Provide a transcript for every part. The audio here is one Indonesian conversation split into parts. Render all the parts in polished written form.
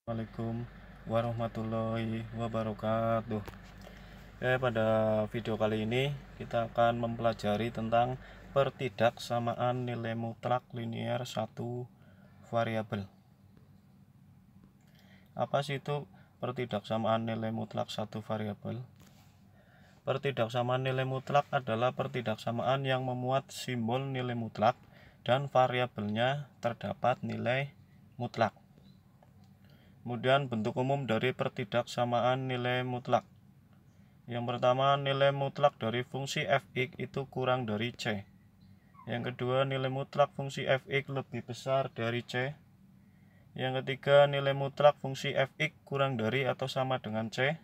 Assalamualaikum warahmatullahi wabarakatuh. Pada video kali ini kita akan mempelajari tentang pertidaksamaan nilai mutlak linier satu variabel. Apa sih itu pertidaksamaan nilai mutlak satu variabel? Pertidaksamaan nilai mutlak adalah pertidaksamaan yang memuat simbol nilai mutlak dan variabelnya terdapat nilai mutlak. Kemudian bentuk umum dari pertidaksamaan nilai mutlak. Yang pertama, nilai mutlak dari fungsi fx itu kurang dari c. Yang kedua, nilai mutlak fungsi fx lebih besar dari c. Yang ketiga, nilai mutlak fungsi fx kurang dari atau sama dengan c.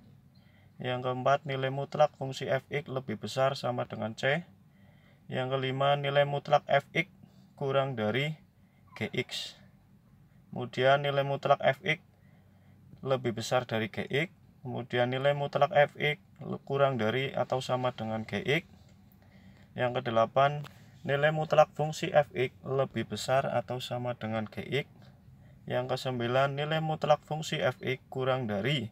Yang keempat, nilai mutlak fungsi fx lebih besar sama dengan c. Yang kelima, nilai mutlak fx kurang dari gx. Kemudian nilai mutlak fx lebih besar dari gx, kemudian nilai mutlak fx kurang dari atau sama dengan gx. Yang kedelapan, nilai mutlak fungsi fx lebih besar atau sama dengan gx. Yang kesembilan, nilai mutlak fungsi fx kurang dari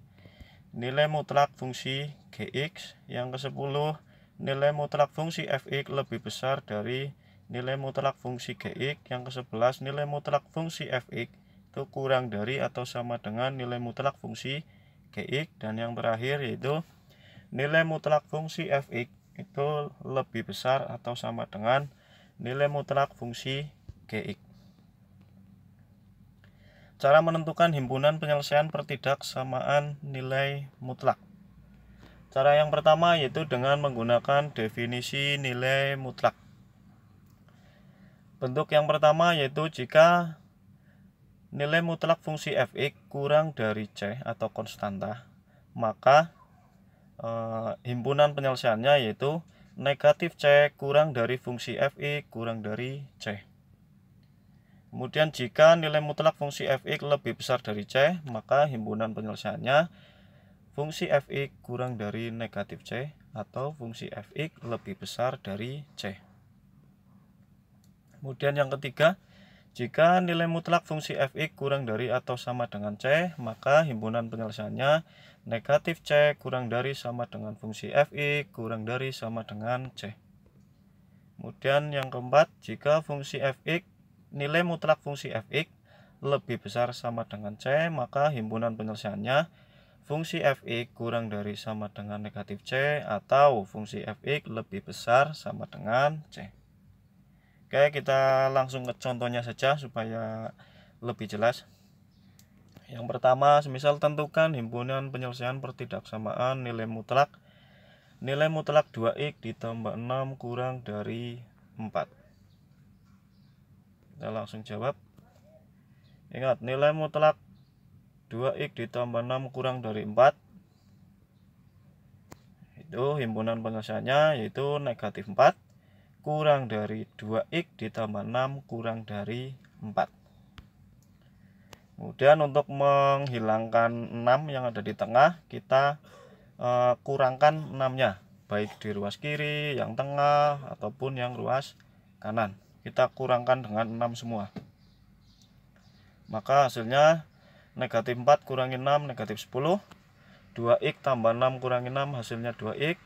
nilai mutlak fungsi gx. Yang kesepuluh, nilai mutlak fungsi fx lebih besar dari nilai mutlak fungsi gx. Yang kesebelas, nilai mutlak fungsi fx itu kurang dari atau sama dengan nilai mutlak fungsi gx. Dan yang terakhir yaitu nilai mutlak fungsi fx itu lebih besar atau sama dengan nilai mutlak fungsi gx. Cara menentukan himpunan penyelesaian pertidaksamaan nilai mutlak. Cara yang pertama yaitu dengan menggunakan definisi nilai mutlak. Bentuk yang pertama yaitu jika nilai mutlak fungsi fx kurang dari c atau konstanta, maka himpunan penyelesaiannya yaitu negatif c kurang dari fungsi fx kurang dari c. Kemudian jika nilai mutlak fungsi fx lebih besar dari c, maka himpunan penyelesaiannya fungsi fx kurang dari negatif c atau fungsi fx lebih besar dari c. Kemudian yang ketiga, jika nilai mutlak fungsi fx kurang dari atau sama dengan c, maka himpunan penyelesaiannya negatif c kurang dari sama dengan fungsi fx kurang dari sama dengan c. Kemudian yang keempat, jika fungsi fx, nilai mutlak fungsi fx lebih besar sama dengan c, maka himpunan penyelesaiannya fungsi fx kurang dari sama dengan negatif c atau fungsi fx lebih besar sama dengan c. Oke, kita langsung ke contohnya saja supaya lebih jelas. Yang pertama, semisal tentukan himpunan penyelesaian pertidaksamaan nilai mutlak. Nilai mutlak 2x ditambah 6 kurang dari 4. Kita langsung jawab. Ingat, nilai mutlak 2x ditambah 6 kurang dari 4. Itu himpunan penyelesaiannya yaitu negatif 4. Kurang dari 2x ditambah 6 kurang dari 4. Kemudian untuk menghilangkan 6 yang ada di tengah, kita kurangkan 6-nya, baik di ruas kiri, yang tengah, ataupun yang ruas kanan. Kita kurangkan dengan 6 semua. Maka hasilnya negatif 4 kurangi 6 negatif 10. 2x tambah 6 kurangi 6 hasilnya 2x.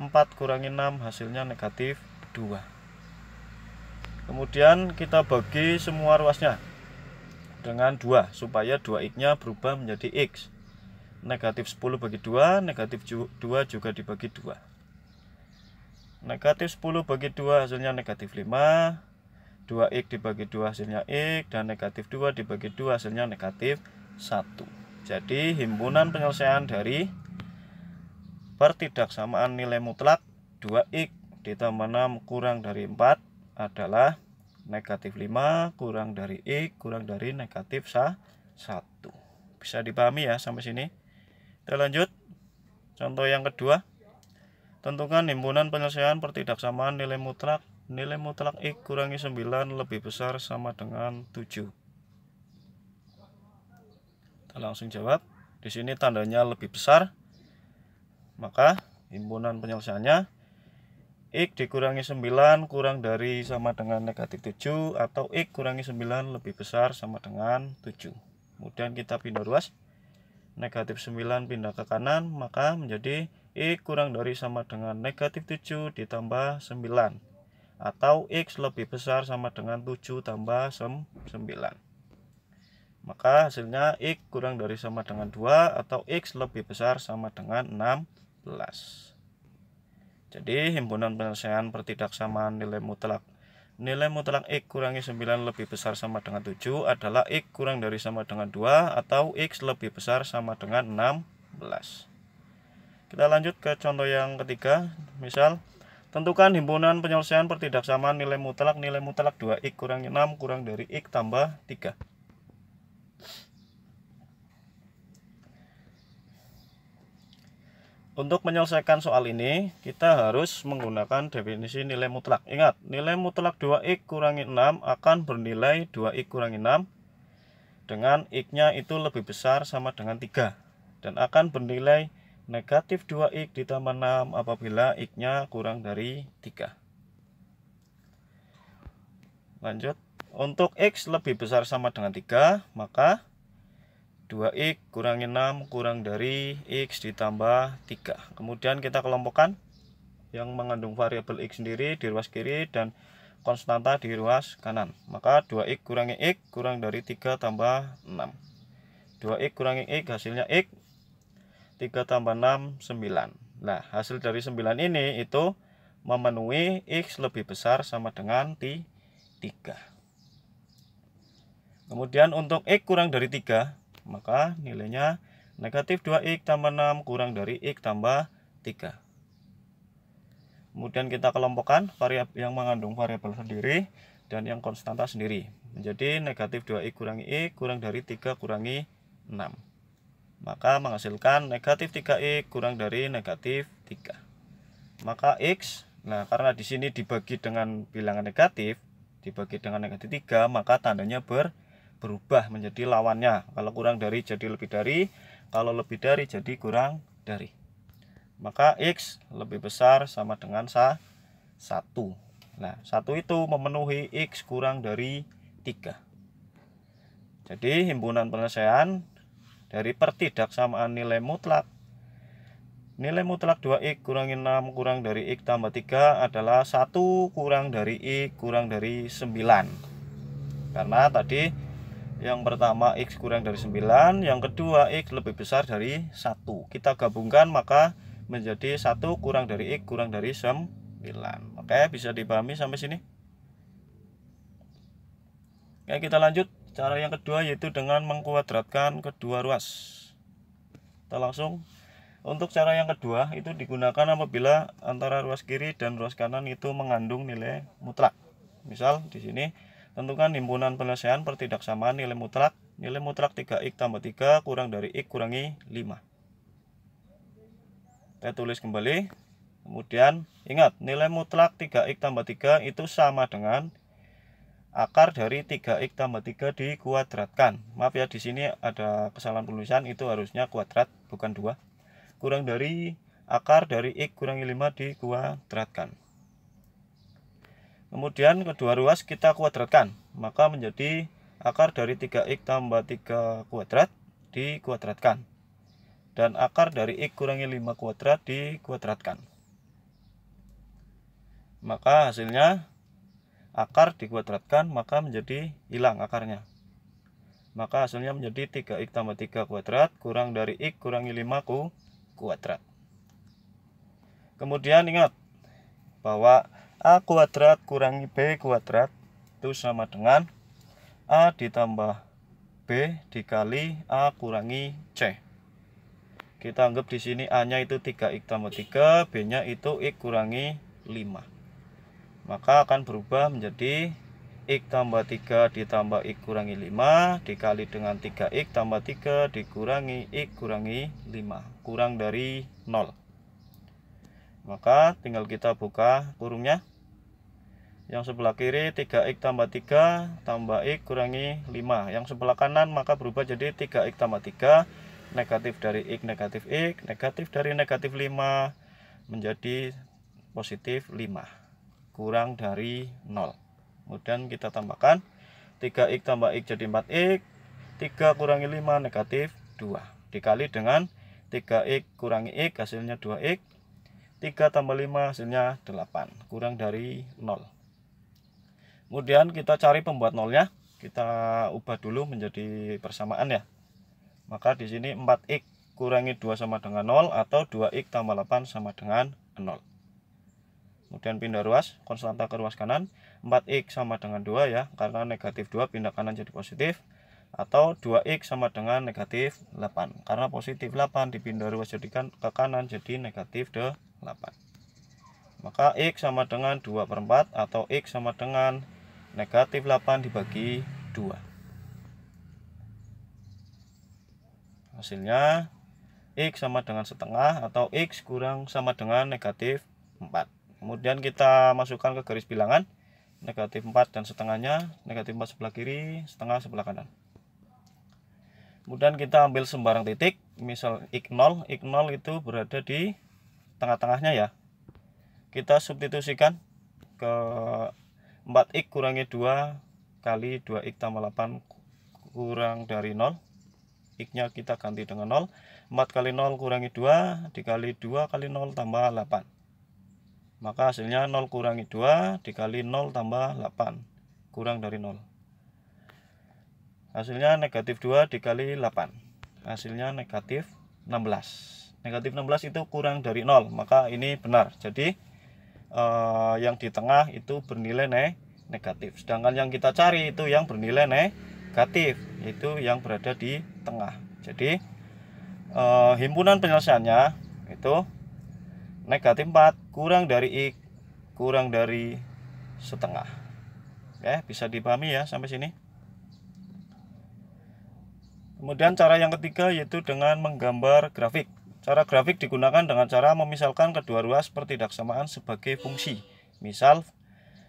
4 kurangi 6 hasilnya negatif 2. Kemudian kita bagi semua ruasnya dengan 2 supaya 2x nya berubah menjadi x. Negatif 10 bagi 2, negatif 2 juga dibagi 2. Negatif 10 bagi 2 hasilnya negatif 5. 2x dibagi 2 hasilnya x, dan negatif 2 dibagi 2 hasilnya negatif 1. Jadi himpunan penyelesaian dari pertidaksamaan nilai mutlak 2x ditambah 6 kurang dari 4 adalah negatif 5 kurang dari x kurang dari negatif 1. Bisa dipahami ya sampai sini. Kita lanjut. Contoh yang kedua. Tentukan himpunan penyelesaian pertidaksamaan nilai mutlak. Nilai mutlak x kurangi 9 lebih besar sama dengan 7. Kita langsung jawab. Di sini tandanya lebih besar. Maka himpunan penyelesaiannya x dikurangi 9 kurang dari sama dengan negatif 7 atau x kurangi 9 lebih besar sama dengan 7. Kemudian kita pindah ruas. negatif 9 pindah ke kanan, maka menjadi X kurang dari sama dengan negatif 7 ditambah 9. Atau X lebih besar sama dengan 7 tambah 9. Maka hasilnya X kurang dari sama dengan 2 atau X lebih besar sama dengan 16. Jadi himpunan penyelesaian pertidaksamaan nilai mutlak X kurangi 9 lebih besar sama dengan 7 adalah X kurang dari sama dengan 2 atau X lebih besar sama dengan 16. Kita lanjut ke contoh yang ketiga. Misal, tentukan himpunan penyelesaian pertidaksamaan nilai mutlak 2X kurangi 6 kurang dari X tambah 3. Untuk menyelesaikan soal ini, kita harus menggunakan definisi nilai mutlak. Ingat, nilai mutlak 2X kurangi 6 akan bernilai 2X kurangi 6 dengan X-nya itu lebih besar sama dengan 3. Dan akan bernilai negatif 2X ditambah 6 apabila X-nya kurang dari 3. Lanjut, untuk X lebih besar sama dengan 3, maka 2X kurangi 6 kurang dari X ditambah 3. Kemudian kita kelompokkan yang mengandung variabel X sendiri di ruas kiri dan konstanta di ruas kanan. Maka 2X kurangi X kurang dari 3 tambah 6. 2X kurangi X hasilnya X, 3 tambah 6, 9. Nah, hasil dari 9 ini itu memenuhi X lebih besar sama dengan 3. Kemudian untuk X kurang dari 3, maka nilainya negatif 2X tambah 6 kurang dari X tambah 3. Kemudian kita kelompokkan variabel yang mengandung variabel sendiri dan yang konstanta sendiri. Menjadi negatif 2X kurangi X kurang dari 3 kurangi 6. Maka menghasilkan negatif 3X kurang dari negatif 3. Maka X, nah karena di sini dibagi dengan bilangan negatif, dibagi dengan negatif 3, maka tandanya berubah menjadi lawannya. Kalau kurang dari jadi lebih dari, kalau lebih dari jadi kurang dari. Maka X lebih besar sama dengan 1. Nah, 1 itu memenuhi X kurang dari 3. Jadi himpunan penyelesaian dari pertidaksamaan nilai mutlak 2X kurangi 6 kurang dari X tambah 3 adalah 1 kurang dari X kurang dari 9. Karena tadi yang pertama X kurang dari 9, yang kedua X lebih besar dari 1. Kita gabungkan maka menjadi 1 kurang dari X kurang dari 9. Oke, bisa dipahami sampai sini? Oke, kita lanjut. Cara yang kedua yaitu dengan mengkuadratkan kedua ruas. Kita langsung. Untuk cara yang kedua itu digunakan apabila antara ruas kiri dan ruas kanan itu mengandung nilai mutlak. Misal di sini tentukan himpunan penyelesaian pertidaksamaan nilai mutlak 3X tambah 3 kurang dari X kurangi 5. Kita tulis kembali. Kemudian ingat, nilai mutlak 3X tambah 3 itu sama dengan akar dari 3X tambah 3 dikuadratkan. Maaf ya, di sini ada kesalahan penulisan, itu harusnya kuadrat bukan 2. Kurang dari akar dari X kurangi 5 dikuadratkan. Kemudian kedua ruas kita kuadratkan, maka menjadi akar dari 3X tambah 3 kuadrat dikuadratkan. Dan akar dari X kurangi 5 kuadrat dikuadratkan. Maka hasilnya akar dikuadratkan, maka menjadi hilang akarnya. Maka hasilnya menjadi 3X tambah 3 kuadrat kurang dari X kurangi 5 kuadrat. Kemudian ingat bahwa A kuadrat kurangi B kuadrat itu sama dengan A ditambah B dikali A kurangi C. Kita anggap di sini A-nya itu 3X tambah 3, B-nya itu X kurangi 5. Maka akan berubah menjadi X tambah 3 ditambah X kurangi 5 dikali dengan 3X tambah 3 dikurangi X kurangi 5, kurang dari 0. Maka tinggal kita buka kurungnya. Yang sebelah kiri 3X tambah 3 tambah X kurangi 5. Yang sebelah kanan maka berubah jadi 3X tambah 3, negatif dari X negatif X, negatif dari negatif 5 menjadi positif 5, kurang dari 0. Kemudian kita tambahkan 3X tambah X jadi 4X, 3 kurangi 5 negatif 2, dikali dengan 3x kurangi x hasilnya 2x, 3 tambah 5 hasilnya 8, kurang dari 0. Kemudian kita cari pembuat nolnya, kita ubah dulu menjadi persamaan ya. Maka di sini 4x kurangi 2 sama dengan 0 atau 2x tambah 8 sama dengan 0. Kemudian pindah ruas, konstanta ke ruas kanan, 4x sama dengan 2 ya, karena negatif 2 pindah kanan jadi positif, atau 2x sama dengan negatif 8, karena positif 8 dipindah ruas jadikan ke kanan jadi negatif 8. Maka x sama dengan 2/4 atau x sama dengan negatif 8 dibagi 2. Hasilnya x sama dengan setengah atau x kurang sama dengan negatif 4. Kemudian kita masukkan ke garis bilangan, negatif 4 dan setengahnya, negatif 4 sebelah kiri, setengah sebelah kanan. Kemudian kita ambil sembarang titik, misal x0 itu berada di tengah-tengahnya ya. Kita substitusikan ke 4x kurangi 2 kali 2x tambah 8 kurang dari 0. X-nya kita ganti dengan 0. 4 kali 0 kurangi 2 dikali 2 kali 0 tambah 8. Maka hasilnya 0 kurangi 2 dikali 0 tambah 8 kurang dari 0. Hasilnya negatif 2 dikali 8. Hasilnya negatif 16. Negatif 16 itu kurang dari 0. Maka ini benar. Jadi yang di tengah itu bernilai negatif. Sedangkan yang kita cari itu yang bernilai negatif. Itu yang berada di tengah. Jadi himpunan penyelesaiannya itu negatif 4 kurang dari x kurang dari setengah. Oke, bisa dipahami ya sampai sini. Kemudian cara yang ketiga yaitu dengan menggambar grafik. Cara grafik digunakan dengan cara memisalkan kedua ruas pertidaksamaan sebagai fungsi. Misal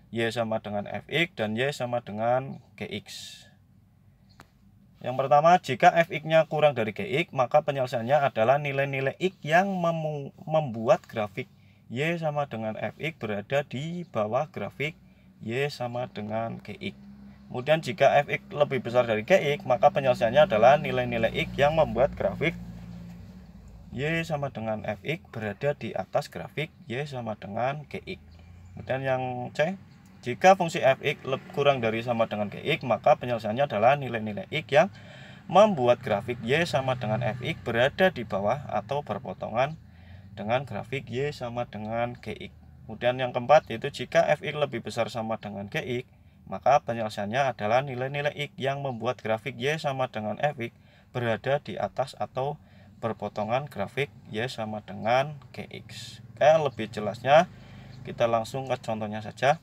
y sama dengan fx dan y sama dengan gx. Yang pertama, jika fx-nya kurang dari gx, maka penyelesaiannya adalah nilai-nilai x yang membuat grafik y sama dengan fx berada di bawah grafik y sama dengan gx. Kemudian jika fx lebih besar dari gx, maka penyelesaiannya adalah nilai-nilai x yang membuat grafik y sama dengan fx berada di atas grafik y sama dengan gx. Kemudian yang C, jika fungsi fx kurang dari sama dengan gx, maka penyelesaiannya adalah nilai-nilai x yang membuat grafik y sama dengan fx berada di bawah atau berpotongan dengan grafik y sama dengan gx. Kemudian yang keempat yaitu jika fx lebih besar sama dengan gx, maka penyelesaiannya adalah nilai-nilai x yang membuat grafik y sama dengan fx berada di atas atau berpotongan grafik y sama dengan gx. Lebih jelasnya kita langsung ke contohnya saja.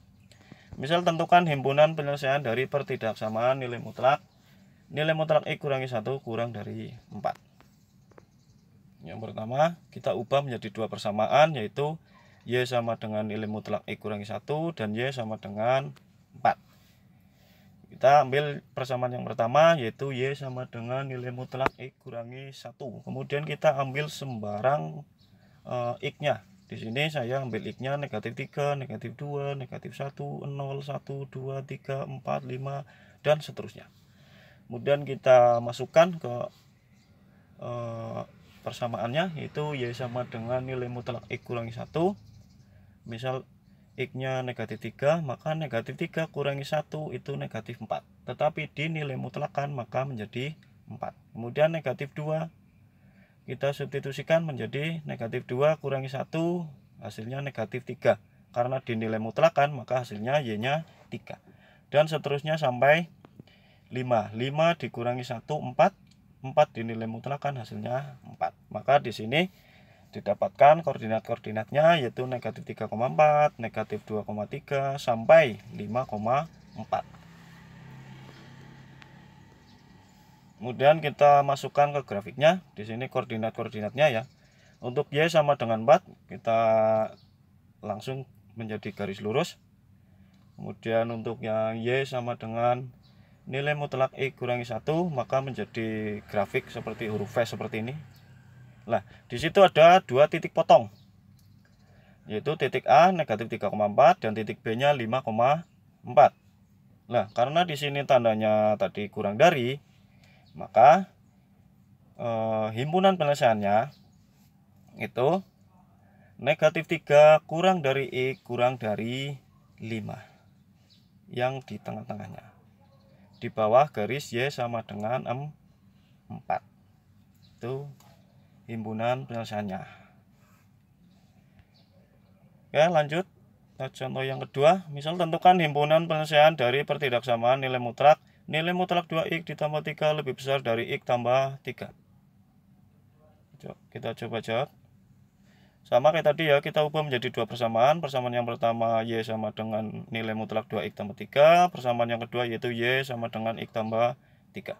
Misal tentukan himpunan penyelesaian dari pertidaksamaan nilai mutlak. Nilai mutlak x kurangi 1 kurang dari 4. Yang pertama kita ubah menjadi dua persamaan, yaitu y sama dengan nilai mutlak x kurangi 1 dan y sama dengan 4. Kita ambil persamaan yang pertama, yaitu y sama dengan nilai mutlak x kurangi 1. Kemudian kita ambil sembarang x-nya. Di sini saya ambil x-nya negatif 3, negatif 2, negatif 1, 0, 1, 2, 3, 4, 5, dan seterusnya. Kemudian kita masukkan ke persamaannya, yaitu y sama dengan nilai mutlak x kurangi 1. Misal x-nya negatif 3, maka negatif 3 kurangi 1 itu negatif 4. Tetapi di nilai mutlakan maka menjadi 4. Kemudian negatif 2 kita substitusikan menjadi negatif 2 kurangi 1, hasilnya negatif 3. Karena dinilai mutlakan maka hasilnya y-nya 3. Dan seterusnya sampai 5. 5 dikurangi 1, 4. 4 dinilai mutlakan hasilnya 4. Maka di sini didapatkan koordinat-koordinatnya yaitu negatif 3,4, negatif 2,3 sampai 5,4. Kemudian kita masukkan ke grafiknya. Di sini koordinat-koordinatnya ya. Untuk y sama dengan 4 kita langsung menjadi garis lurus. Kemudian untuk yang y sama dengan nilai mutlak x kurangi 1 maka menjadi grafik seperti huruf V seperti ini. Nah, di situ ada dua titik potong. Yaitu titik A negatif 3,4 dan titik B-nya 5,4. Nah, karena di sini tandanya tadi kurang dari, maka himpunan penyelesaiannya itu negatif 3 kurang dari X kurang dari 5 yang di tengah-tengahnya. Di bawah garis Y sama dengan 4. Itu himpunan penyelesaiannya. Oke, lanjut. Contoh yang kedua, misal tentukan himpunan penyelesaian dari pertidaksamaan nilai mutlak 2x ditambah 3 lebih besar dari X tambah 3. Kita coba jawab. Sama kayak tadi ya, kita ubah menjadi dua persamaan. Persamaan yang pertama Y sama dengan nilai mutlak 2x tambah 3. Persamaan yang kedua yaitu Y sama dengan X tambah 3.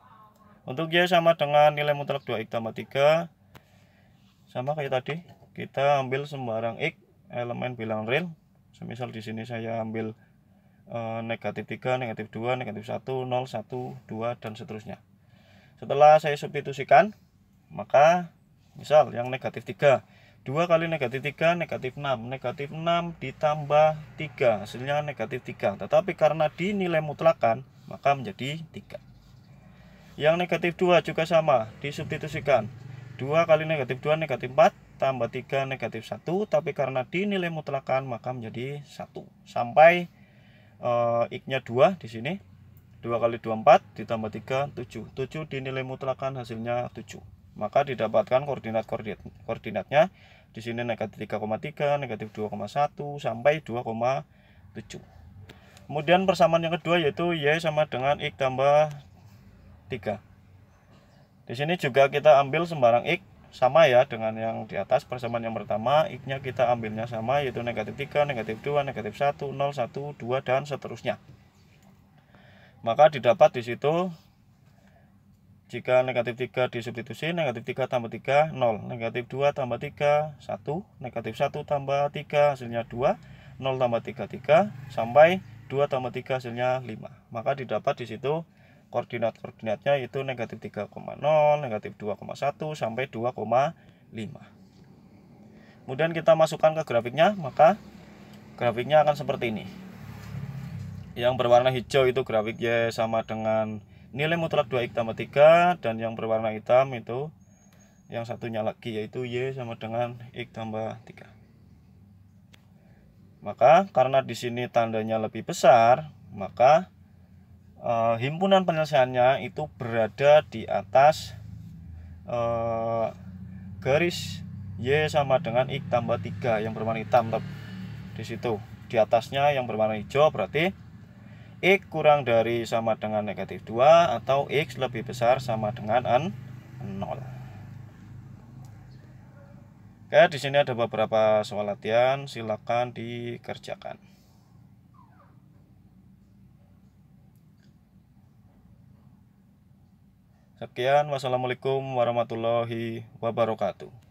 Untuk Y sama dengan nilai mutlak 2x tambah 3, sama kayak tadi, kita ambil sembarang X elemen bilangan real. Semisal di sini saya ambil negatif 3, negatif 2, negatif 1, 0, 1, 2, dan seterusnya. Setelah saya substitusikan, maka misal yang negatif 3, 2 kali negatif 3, negatif 6. Negatif 6 ditambah 3, hasilnya negatif 3. Tetapi karena dinilai mutlakan, maka menjadi 3. Yang negatif 2 juga sama, disubstitusikan. 2 kali negatif 2, negatif 4, tambah 3, negatif 1. Tapi karena dinilai mutlakan, maka menjadi 1. Sampai X-nya 2 di sini. 2 kali 2, 4, ditambah 3, 7. 7 dinilai mutlakan, hasilnya 7. Maka didapatkan koordinatnya di sini negatif 3,3, negatif 2,1 sampai 2,7. Kemudian persamaan yang kedua yaitu Y sama dengan X tambah 3. Di sini juga kita ambil sembarang X sama ya dengan yang di atas. Persamaan yang pertama X-nya kita ambilnya sama, yaitu negatif 3, negatif 2, negatif 1, 0, 1, 2, dan seterusnya. Maka didapat di situ jika negatif 3 disubstitusi, negatif 3 tambah 3, 0. Negatif 2 tambah 3, 1. Negatif 1 tambah 3, hasilnya 2. 0 tambah 3, 3. Sampai 2 tambah 3, hasilnya 5. Maka didapat di situ koordinatnya yaitu negatif 3,0, negatif 2,1, sampai 2,5. Kemudian kita masukkan ke grafiknya, maka grafiknya akan seperti ini. Yang berwarna hijau itu grafik Y sama dengan nilai mutlak 2x tambah 3, dan yang berwarna hitam itu yang satunya lagi yaitu Y sama dengan X tambah 3. Maka karena di sini tandanya lebih besar, maka himpunan penyelesaiannya itu berada di atas garis Y sama dengan X tambah 3 yang berwarna hitam. Di situ di atasnya yang berwarna hijau berarti X kurang dari sama dengan negatif 2 atau X lebih besar sama dengan 0. Oke, di sini ada beberapa soal latihan, silakan dikerjakan. Sekian, wassalamualaikum warahmatullahi wabarakatuh.